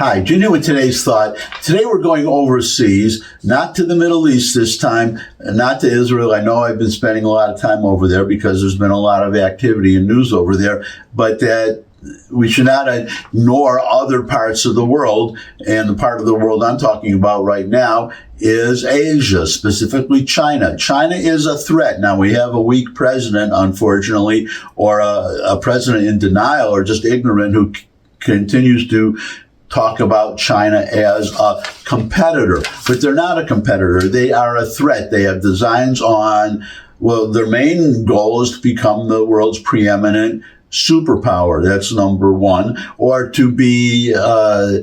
Hi, Junior with today's thought. Today we're going overseas, not to the Middle East this time, not to Israel. I know I've been spending a lot of time over there because there's been a lot of activity and news over there, but that we should not ignore other parts of the world. And the part of the world I'm talking about right now is Asia, specifically China. China is a threat. Now, we have a weak president, unfortunately, or a president in denial or just ignorant who continues to talk about China as a competitor, but they're not a competitor. They are a threat. They have designs on, well, their main goal is to become the world's preeminent superpower. That's number one. Or to be, I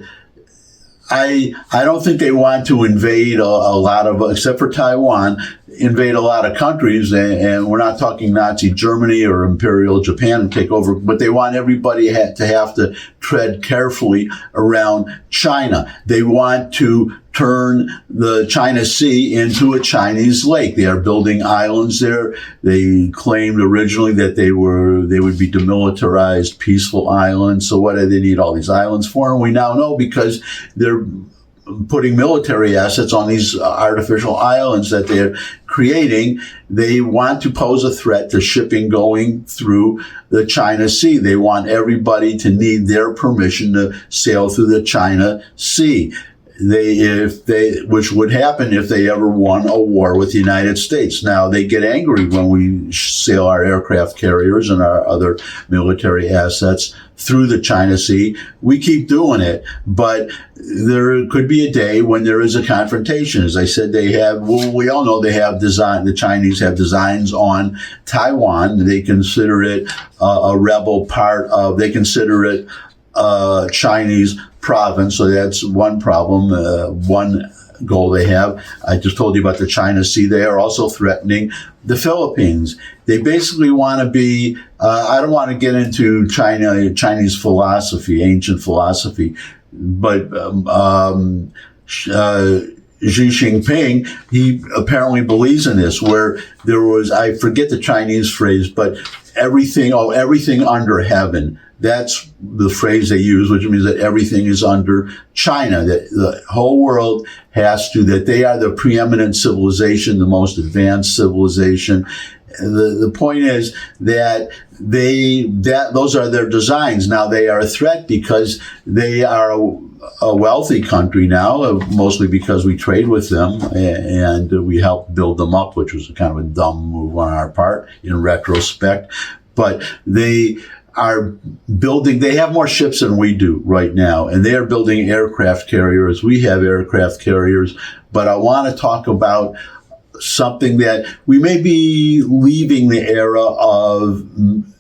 don't think they want to invade a lot of, except for Taiwan, invade a lot of countries, and we're not talking Nazi Germany or Imperial Japan and take over, but they want everybody to have to tread carefully around China. They want to turn the China Sea into a Chinese lake. They are building islands there. They claimed originally that they would be demilitarized, peaceful islands. So what do they need all these islands for? And we now know because they're putting military assets on these artificial islands that they're creating. They want to pose a threat to shipping going through the China Sea. They want everybody to need their permission to sail through the China Sea. Which would happen if they ever won a war with the United States. Now, they get angry when we sail our aircraft carriers and our other military assets through the China Sea. We keep doing it, but there could be a day when there is a confrontation. As I said, we all know they have the Chinese have designs on Taiwan. They consider it a rebel part of, they consider it Chinese province. So that's one problem, one goal they have. I just told you about the China Sea. They are also threatening the Philippines. They basically want to be, I don't want to get into Chinese philosophy, ancient philosophy, but Xi Jinping, he apparently believes in this, where there was, I forget the Chinese phrase, but everything under heaven. That's the phrase they use, which means that everything is under China, that the whole world that they are the preeminent civilization, the most advanced civilization. The point is that those are their designs. Now they are a threat because they are a wealthy country now, mostly because we trade with them and we helped build them up, which was kind of a dumb move on our part in retrospect. But they have more ships than we do right now, and they are building aircraft carriers. We have aircraft carriers, but I want to talk about something that we may be leaving the era of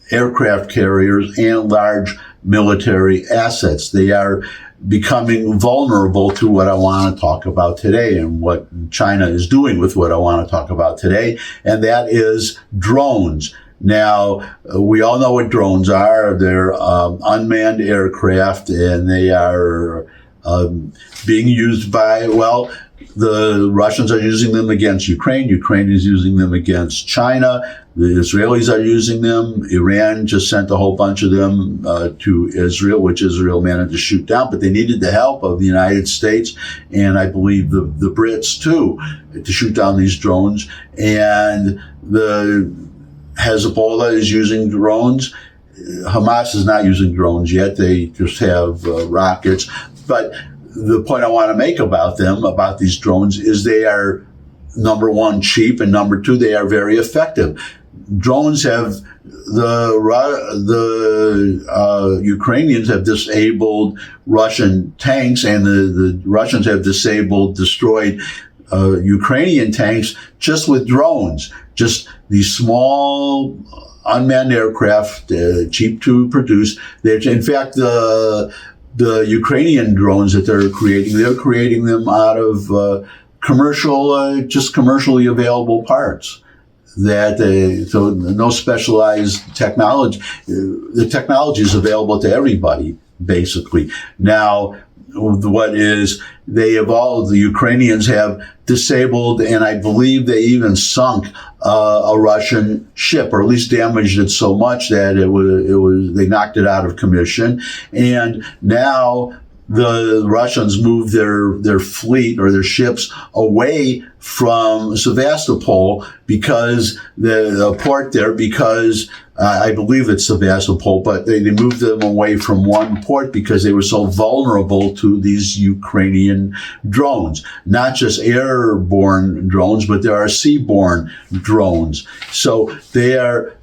aircraft carriers and large military assets. They are becoming vulnerable to what I want to talk about today and what China is doing with what I want to talk about today, and that is drones. Now, we all know what drones are. They're unmanned aircraft, and they are being used by, the Russians are using them against Ukraine. Ukraine is using them against China. The Israelis are using them. Iran just sent a whole bunch of them to Israel, which Israel managed to shoot down, but they needed the help of the United States and I believe the Brits too to shoot down these drones. And the Hezbollah is using drones. Hamas is not using drones yet. They just have rockets. But the point I want to make about these drones, is they are, number one, cheap, and number two, they are very effective. Drones have, the Ukrainians have disabled Russian tanks, and the Russians have destroyed Ukrainian tanks just with drones. Just these small unmanned aircraft, cheap to produce. In fact, the Ukrainian drones that they're creating them out of commercially available parts. So no specialized technology. The technology is available to everybody, basically. Now, the Ukrainians have disabled, and I believe they even sunk a Russian ship, or at least damaged it so much that they knocked it out of commission. And now the Russians moved their fleet or their ships away from Sevastopol because the port there, because I believe it's Sevastopol, but they moved them away from one port because they were so vulnerable to these Ukrainian drones. Not just airborne drones, but there are seaborne drones. So they are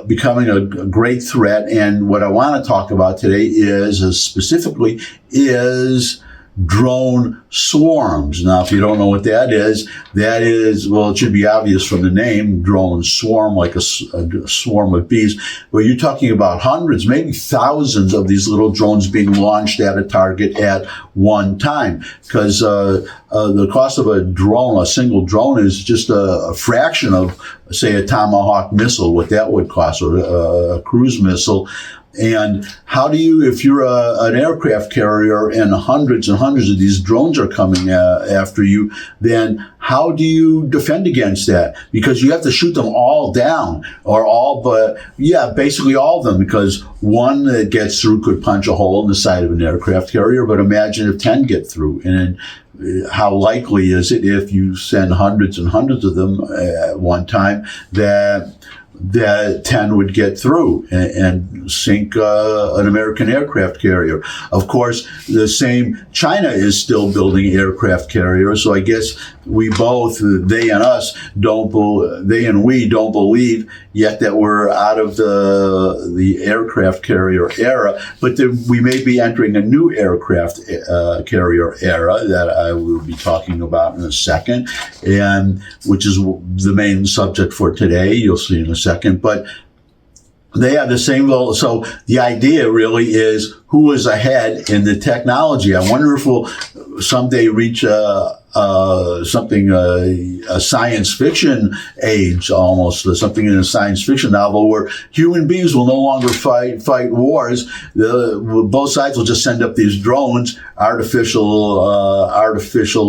becoming a great threat. And what I want to talk about today specifically drone swarms. Now, if you don't know what that is, well, it should be obvious from the name, drone swarm, like a swarm of bees. But you're talking about hundreds, maybe thousands of these little drones being launched at a target at one time. Because the cost of a single drone is just a fraction of, say, a Tomahawk missile, what that would cost, or a cruise missile. And how do you, if you're an aircraft carrier and hundreds and hundreds of these drones are coming after you, then how do you defend against that? Because you have to shoot them all down, basically all of them, because one that gets through could punch a hole in the side of an aircraft carrier. But imagine if 10 get through. And how likely is it, if you send hundreds and hundreds of them at one time, that 10 would get through and sink an American aircraft carrier? Of course, China is still building aircraft carriers, so I guess we both, they and we don't believe yet that we're out of the aircraft carrier era, but we may be entering a new aircraft carrier era that I will be talking about in a second, and which is the main subject for today. You'll see in a second, but they have the same goal. So the idea really is who is ahead in the technology. I wonder if we'll someday reach a science fiction age, almost something in a science fiction novel, where human beings will no longer fight wars. Both sides will just send up these drones, artificial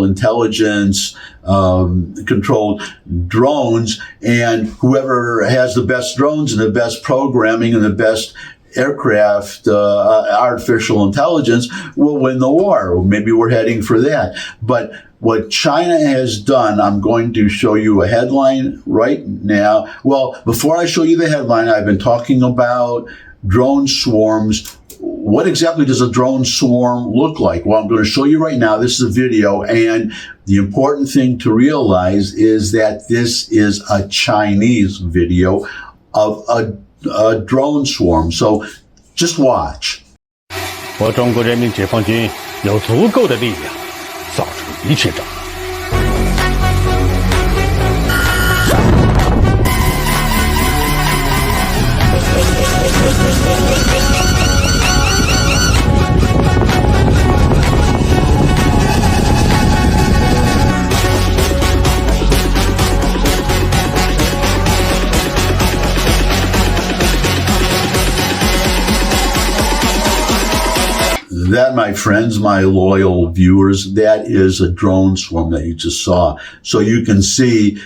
intelligence controlled drones, and whoever has the best drones and the best programming and the best aircraft, artificial intelligence will win the war. Maybe we're heading for that. But what China has done, I'm going to show you a headline right now. Well, before I show you the headline, I've been talking about drone swarms. What exactly does a drone swarm look like? Well, I'm going to show you right now. This is a video, and the important thing to realize is that this is a Chinese video of a drone swarm. So just watch. 我中国人民解放军有足够的力量扫除一切障碍。That, my friends, my loyal viewers, that is a drone swarm that you just saw. So you can see,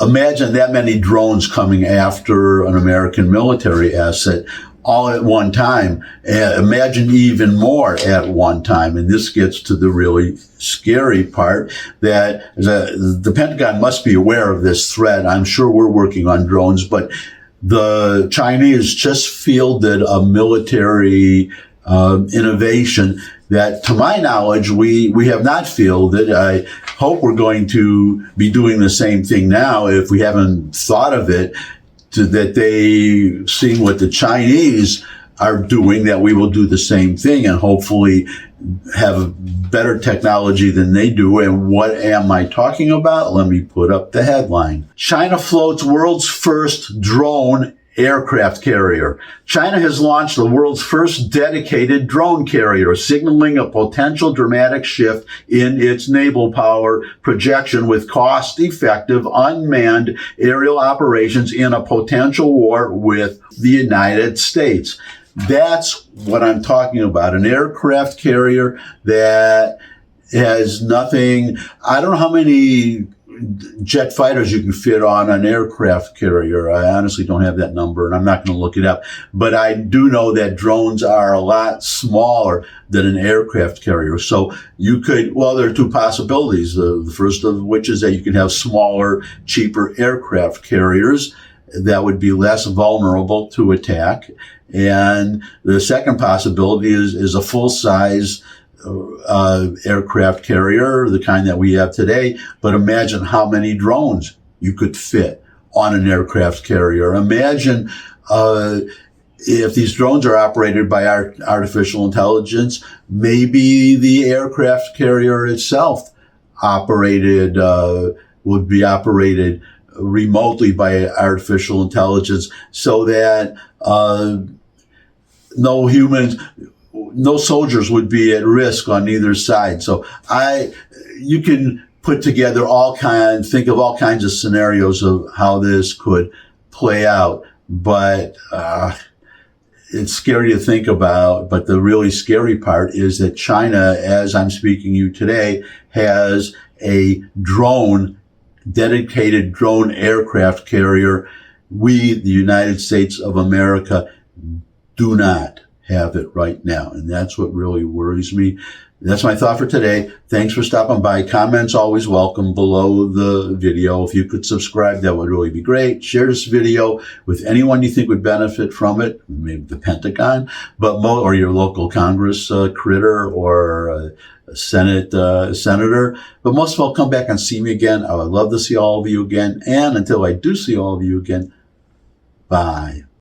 imagine that many drones coming after an American military asset all at one time. Imagine even more at one time. And this gets to the really scary part, that the Pentagon must be aware of this threat. I'm sure we're working on drones, but the Chinese just fielded a military innovation that, to my knowledge, we have not fielded. I hope we're going to be doing the same thing now, if we haven't thought of it, that they, seeing what the Chinese are doing, that we will do the same thing and hopefully have better technology than they do. And what am I talking about? Let me put up the headline. China floats world's first drone aircraft carrier. China has launched the world's first dedicated drone carrier, signaling a potential dramatic shift in its naval power projection with cost-effective unmanned aerial operations in a potential war with the United States. That's what I'm talking about. An aircraft carrier that has nothing. I don't know how many jet fighters you can fit on an aircraft carrier. I honestly don't have that number, and I'm not going to look it up. But I do know that drones are a lot smaller than an aircraft carrier. So you could, well, there are two possibilities. The first of which is that you can have smaller, cheaper aircraft carriers that would be less vulnerable to attack. And the second possibility is a full-size aircraft carrier, the kind that we have today. But imagine how many drones you could fit on an aircraft carrier. Imagine if these drones are operated by artificial intelligence, maybe the aircraft carrier itself would be operated remotely by artificial intelligence, so that no soldiers would be at risk on either side. So you can put together think of all kinds of scenarios of how this could play out, but it's scary to think about. But the really scary part is that China, as I'm speaking to you today, has a dedicated drone aircraft carrier. We, the United States of America, do not have it right now. And that's what really worries me. That's my thought for today. Thanks for stopping by. Comments always welcome below the video. If you could subscribe, that would really be great. Share this video with anyone you think would benefit from it, maybe the Pentagon, or your local Congress critter, or a Senate senator. But most of all, come back and see me again. I would love to see all of you again. And until I do see all of you again, bye.